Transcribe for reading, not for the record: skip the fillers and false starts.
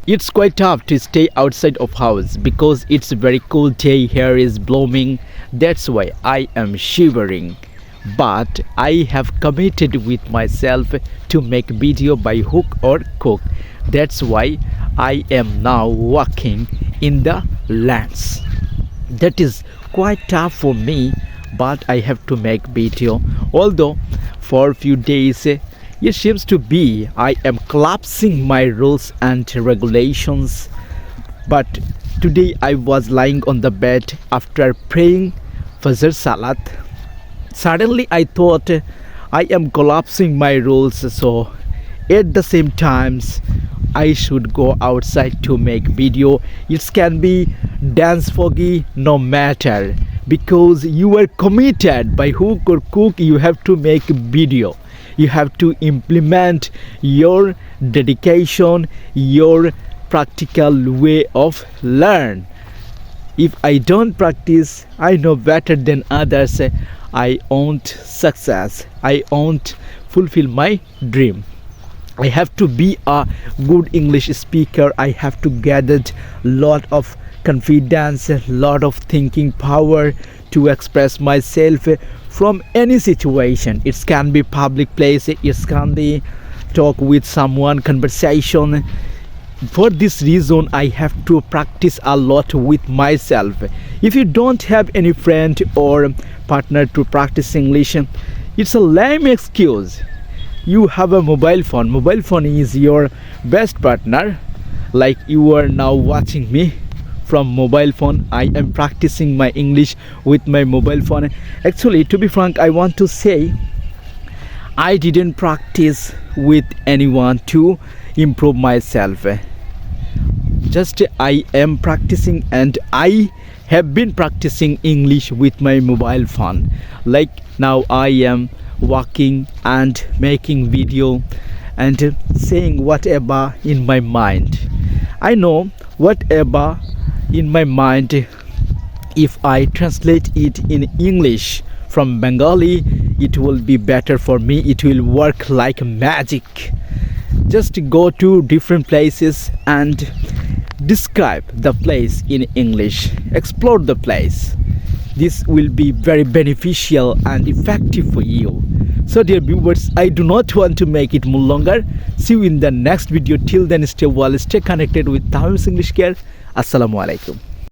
It's quite tough to stay outside of house because it's a very cold day. Hair is blooming. That's why I am shivering. But I have committed with myself to make video by hook or crook. That's why I am now walking in the lands. That is quite tough for me, but I have to make video. Although for a few days it seems to be I am collapsing my rules and regulations. But today I was lying on the bed after praying Fajr Salat. Suddenly I thought I am collapsing my rules, so at the same times I should go outside to make video. It can be dance foggy, no matter, because you are committed by hook or crook. You have to make video. You have to implement your dedication, your practical way of learn. If I don't practice, I know better than others, I won't success. I won't fulfill my dream. I have to be a good English speaker. I have to gather lot of confidence, lot of thinking power to express myself from any situation. It can be public place, it can be talk with someone, conversation. For this reason I have to practice a lot with myself. If you don't have any friend or partner to practice English, it's a lame excuse. You have a mobile phone is your best partner. Like you are now watching me from mobile phone. I am practicing my English with my mobile phone. Actually, to be frank, I want to say I didn't practice with anyone to improve myself. Just I am practicing, and I have been practicing English with my mobile phone. Like now I am walking and making video and saying whatever in my mind. I know whatever in my mind, if I translate it in English from Bengali, it will be better for me. It will work like magic. Just go to different places and describe the place in English. Explore the place. This will be very beneficial and effective for you. So dear viewers, I do not want to make it more longer. See you in the next video. Till then, stay well, stay connected with Tamim's English Care. Assalamu alaikum.